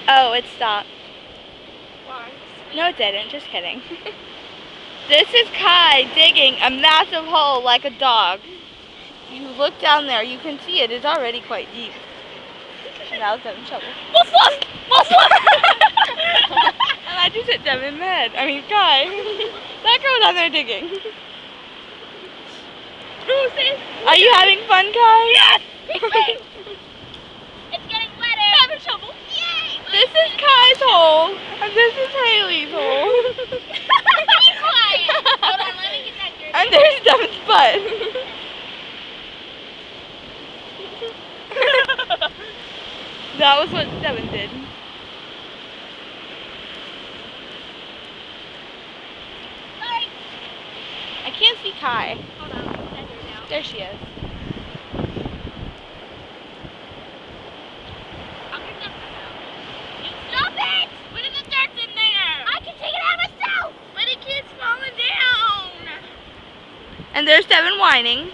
Oh, it stopped. Why? No, it didn't. Just kidding. This is Kai digging a massive hole like a dog. If you look down there, you can see it is already quite deep. And that was Devin's shovel. Woof woof! Woof woof! And I just hit Devin in the head. I mean, Kai. That girl down there digging. Are you having fun, Kai? Yes! It's getting wetter. Have a shovel. Yay! This is Kai's hole, and this is Haley's hole. Be quiet. Hold on, let me get that dirty. And there's Devin's butt. That was what Devin did. Sorry. I can't see Kai. Hold on, let me get that dirt out. There she is. I'll get that stuff out. You stop it! What is the dirt in there? I can take it out myself! But it keeps falling down! And there's Devin whining.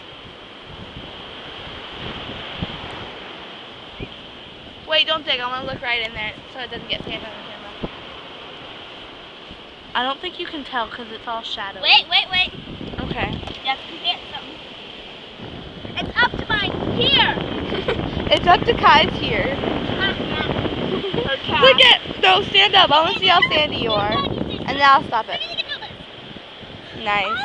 Wait, don't dig. I want to look right in there so it doesn't get sand on the camera. I don't think you can tell because it's all shadowy. Wait. Okay. Yes, you hit something. It's up to my here! It's up to Kai's here. Look at, no, stand up. I want to see how sandy you are. And then I'll stop it. Nice.